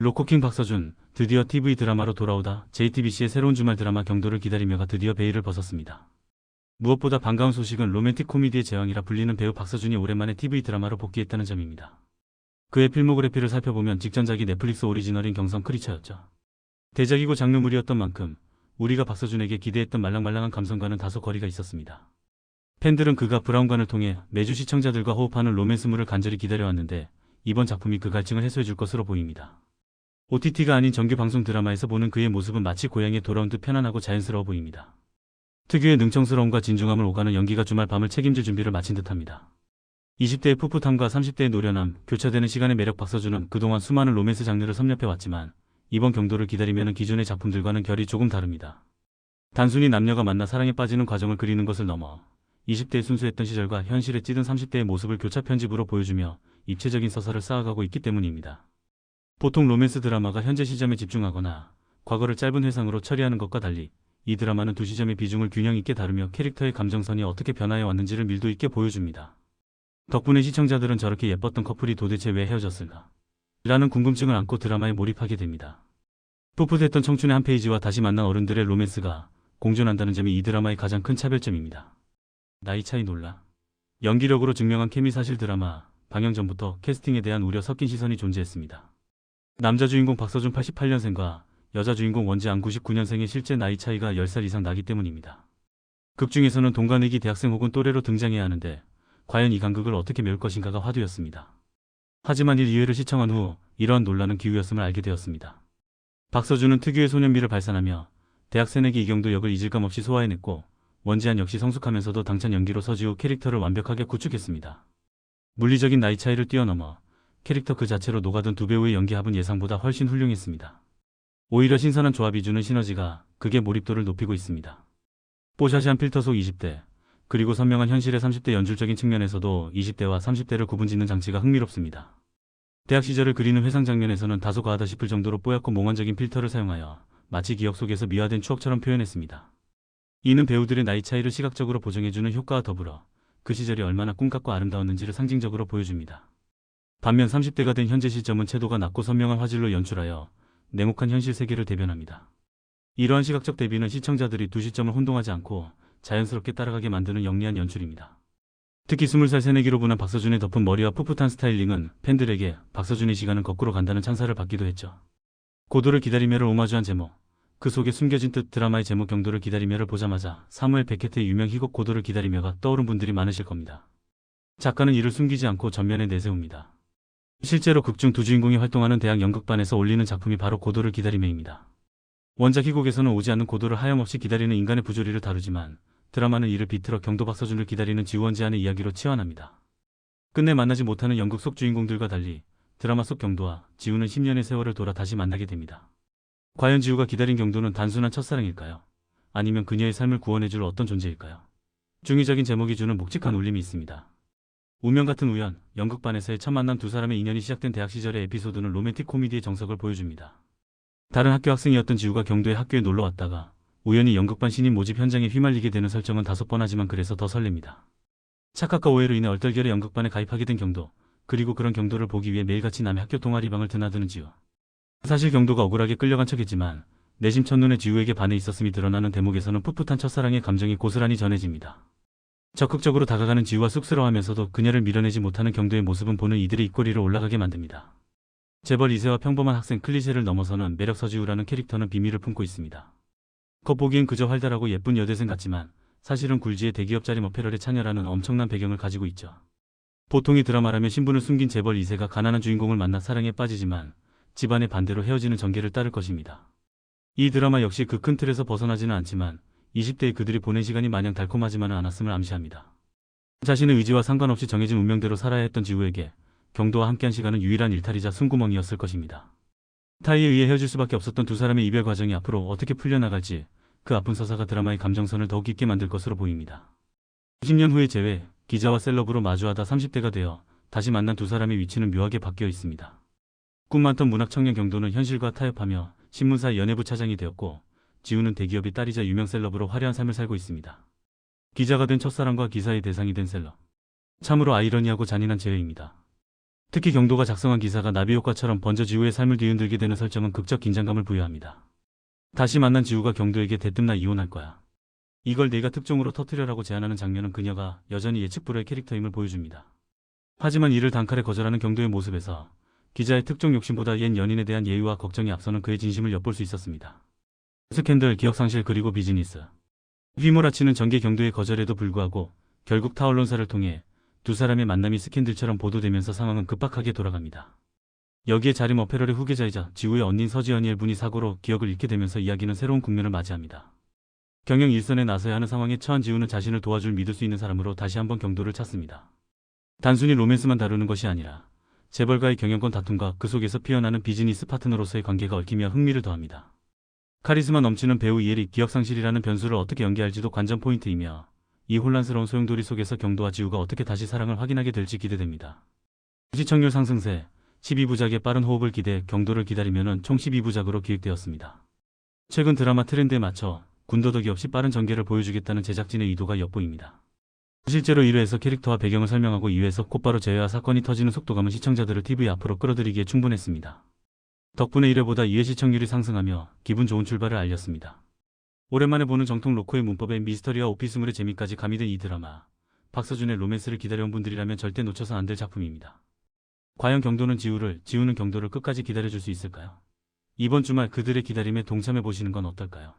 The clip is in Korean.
로코킹 박서준, 드디어 TV 드라마로 돌아오다 JTBC의 새로운 주말 드라마 경도를 기다리며가 드디어 베일을 벗었습니다. 무엇보다 반가운 소식은 로맨틱 코미디의 제왕이라 불리는 배우 박서준이 오랜만에 TV 드라마로 복귀했다는 점입니다. 그의 필모그래피를 살펴보면 직전작이 넷플릭스 오리지널인 경성 크리처였죠. 대작이고 장르물이었던 만큼 우리가 박서준에게 기대했던 말랑말랑한 감성과는 다소 거리가 있었습니다. 팬들은 그가 브라운관을 통해 매주 시청자들과 호흡하는 로맨스물을 간절히 기다려왔는데 이번 작품이 그 갈증을 해소해줄 것으로 보입니다. OTT가 아닌 정규 방송 드라마에서 보는 그의 모습은 마치 고향에 돌아온 듯 편안하고 자연스러워 보입니다. 특유의 능청스러움과 진중함을 오가는 연기가 주말 밤을 책임질 준비를 마친 듯합니다. 20대의 풋풋함과 30대의 노련함, 교차되는 시간의 매력. 박서준은 그동안 수많은 로맨스 장르를 섭렵해왔지만 이번 경도를 기다리면은 기존의 작품들과는 결이 조금 다릅니다. 단순히 남녀가 만나 사랑에 빠지는 과정을 그리는 것을 넘어 20대의 순수했던 시절과 현실에 찌든 30대의 모습을 교차 편집으로 보여주며 입체적인 서사를 쌓아가고 있기 때문입니다. 보통 로맨스 드라마가 현재 시점에 집중하거나 과거를 짧은 회상으로 처리하는 것과 달리 이 드라마는 두 시점의 비중을 균형 있게 다루며 캐릭터의 감정선이 어떻게 변화해 왔는지를 밀도 있게 보여줍니다. 덕분에 시청자들은 저렇게 예뻤던 커플이 도대체 왜 헤어졌을까? 라는 궁금증을 안고 드라마에 몰입하게 됩니다. 풋풋했던 청춘의 한 페이지와 다시 만난 어른들의 로맨스가 공존한다는 점이 이 드라마의 가장 큰 차별점입니다. 나이 차이 놀라. 연기력으로 증명한 케미. 사실 드라마 방영 전부터 캐스팅에 대한 우려 섞인 시선이 존재했습니다. 남자 주인공 박서준 88년생과 여자 주인공 원지안 99년생의 실제 나이 차이가 10살 이상 나기 때문입니다. 극 중에서는 동갑내기 대학생 혹은 또래로 등장해야 하는데 과연 이 간극을 어떻게 메울 것인가가 화두였습니다. 하지만 1~2회를 시청한 후 이러한 논란은 기우였음을 알게 되었습니다. 박서준은 특유의 소년미를 발산하며 대학 새내기 이경도 역을 잊을감 없이 소화해냈고 원지안 역시 성숙하면서도 당찬 연기로 서지우 캐릭터를 완벽하게 구축했습니다. 물리적인 나이 차이를 뛰어넘어 캐릭터 그 자체로 녹아든 두 배우의 연기 합은 예상보다 훨씬 훌륭했습니다. 오히려 신선한 조합이 주는 시너지가 극의 몰입도를 높이고 있습니다. 뽀샤시한 필터 속 20대, 그리고 선명한 현실의 30대. 연출적인 측면에서도 20대와 30대를 구분짓는 장치가 흥미롭습니다. 대학 시절을 그리는 회상 장면에서는 다소 과하다 싶을 정도로 뽀얗고 몽환적인 필터를 사용하여 마치 기억 속에서 미화된 추억처럼 표현했습니다. 이는 배우들의 나이 차이를 시각적으로 보정해주는 효과와 더불어 그 시절이 얼마나 꿈같고 아름다웠는지를 상징적으로 보여줍니다. 반면 30대가 된 현재 시점은 채도가 낮고 선명한 화질로 연출하여 냉혹한 현실 세계를 대변합니다. 이러한 시각적 대비는 시청자들이 두 시점을 혼동하지 않고 자연스럽게 따라가게 만드는 영리한 연출입니다. 특히 20살 새내기로 분한 박서준의 덮은 머리와 풋풋한 스타일링은 팬들에게 박서준의 시간은 거꾸로 간다는 찬사를 받기도 했죠. 고도를 기다리며를 오마주한 제목, 그 속에 숨겨진 뜻. 드라마의 제목 경도를 기다리며를 보자마자 사무엘 베켓의 유명 희곡 고도를 기다리며가 떠오른 분들이 많으실 겁니다. 작가는 이를 숨기지 않고 전면에 내세웁니다. 실제로 극중 두 주인공이 활동하는 대학 연극반에서 올리는 작품이 바로 고도를 기다리며입니다. 원작 희곡에서는 오지 않는 고도를 하염없이 기다리는 인간의 부조리를 다루지만 드라마는 이를 비틀어 경도 박서준을 기다리는 지우원지안의 이야기로 치환합니다. 끝내 만나지 못하는 연극 속 주인공들과 달리 드라마 속 경도와 지우는 10년의 세월을 돌아 다시 만나게 됩니다. 과연 지우가 기다린 경도는 단순한 첫사랑일까요? 아니면 그녀의 삶을 구원해줄 어떤 존재일까요? 중의적인 제목이 주는 묵직한 울림이 있습니다. 운명 같은 우연, 연극반에서의 첫 만남. 두 사람의 인연이 시작된 대학 시절의 에피소드는 로맨틱 코미디의 정석을 보여줍니다. 다른 학교 학생이었던 지우가 경도의 학교에 놀러 왔다가 우연히 연극반 신인 모집 현장에 휘말리게 되는 설정은 다소 뻔하지만 그래서 더 설렙니다. 착각과 오해로 인해 얼떨결에 연극반에 가입하게 된 경도, 그리고 그런 경도를 보기 위해 매일같이 남의 학교 동아리방을 드나드는 지우. 사실 경도가 억울하게 끌려간 척했지만 내심 첫눈에 지우에게 반해 있었음이 드러나는 대목에서는 풋풋한 첫사랑의 감정이 고스란히 전해집니다. 적극적으로 다가가는 지우와 쑥스러워하면서도 그녀를 밀어내지 못하는 경도의 모습은 보는 이들의 입꼬리를 올라가게 만듭니다. 재벌 2세와 평범한 학생 클리셰를 넘어서는 매력. 서지우라는 캐릭터는 비밀을 품고 있습니다. 겉보기엔 그저 활달하고 예쁜 여대생 같지만 사실은 굴지의 대기업 자림 어페럴의 차녀라는 엄청난 배경을 가지고 있죠. 보통의 드라마라면 신분을 숨긴 재벌 2세가 가난한 주인공을 만나 사랑에 빠지지만 집안의 반대로 헤어지는 전개를 따를 것입니다. 이 드라마 역시 그 큰 틀에서 벗어나지는 않지만 20대의 그들이 보낸 시간이 마냥 달콤하지만은 않았음을 암시합니다. 자신의 의지와 상관없이 정해진 운명대로 살아야 했던 지우에게 경도와 함께한 시간은 유일한 일탈이자 숨구멍이었을 것입니다. 타이에 의해 헤어질 수밖에 없었던 두 사람의 이별 과정이 앞으로 어떻게 풀려나갈지 그 아픈 서사가 드라마의 감정선을 더욱 깊게 만들 것으로 보입니다. 10년 후의 재회, 기자와 셀럽으로 마주하다 30대가 되어 다시 만난 두 사람의 위치는 묘하게 바뀌어 있습니다. 꿈 많던 문학 청년 경도는 현실과 타협하며 신문사의 연예부 차장이 되었고 지우는 대기업의 딸이자 유명 셀럽으로 화려한 삶을 살고 있습니다. 기자가 된 첫사랑과 기사의 대상이 된 셀럽. 참으로 아이러니하고 잔인한 재회입니다. 특히 경도가 작성한 기사가 나비 효과처럼 번져 지우의 삶을 뒤흔들게 되는 설정은 극적 긴장감을 부여합니다. 다시 만난 지우가 경도에게 대뜸 나 이혼할 거야. 이걸 내가 특종으로 터뜨려라고 제안하는 장면은 그녀가 여전히 예측 불허의 캐릭터임을 보여줍니다. 하지만 이를 단칼에 거절하는 경도의 모습에서 기자의 특종 욕심보다 옛 연인에 대한 예의와 걱정이 앞서는 그의 진심을 엿볼 수 있었습니다. 스캔들, 기억상실 그리고 비즈니스. 휘몰아치는 전개 경도의 거절에도 불구하고 결국 타 언론사를 통해 두 사람의 만남이 스캔들처럼 보도되면서 상황은 급박하게 돌아갑니다. 여기에 자림 어페럴의 후계자이자 지우의 언닌 서지연이엘 분이 사고로 기억을 잃게 되면서 이야기는 새로운 국면을 맞이합니다. 경영 일선에 나서야 하는 상황에 처한 지우는 자신을 도와줄 믿을 수 있는 사람으로 다시 한번 경도를 찾습니다. 단순히 로맨스만 다루는 것이 아니라 재벌과의 경영권 다툼과 그 속에서 피어나는 비즈니스 파트너로서의 관계가 얽히며 흥미를 더합니다. 카리스마 넘치는 배우 이엘이 기억상실이라는 변수를 어떻게 연기할지도 관전 포인트이며 이 혼란스러운 소용돌이 속에서 경도와 지우가 어떻게 다시 사랑을 확인하게 될지 기대됩니다. 시청률 상승세, 12부작의 빠른 호흡을 기대해 경도를 기다리면은 총 12부작으로 기획되었습니다. 최근 드라마 트렌드에 맞춰 군더더기 없이 빠른 전개를 보여주겠다는 제작진의 의도가 엿보입니다. 실제로 1회에서 캐릭터와 배경을 설명하고 2회에서 곧바로 재회와 사건이 터지는 속도감은 시청자들을 TV 앞으로 끌어들이기에 충분했습니다. 덕분에 1회보다 2회 시청률이 상승하며 기분 좋은 출발을 알렸습니다. 오랜만에 보는 정통 로코의 문법에 미스터리와 오피스물의 재미까지 가미된 이 드라마, 박서준의 로맨스를 기다려온 분들이라면 절대 놓쳐서 안 될 작품입니다. 과연 경도는 지우를, 지우는 경도를 끝까지 기다려줄 수 있을까요? 이번 주말 그들의 기다림에 동참해보시는 건 어떨까요?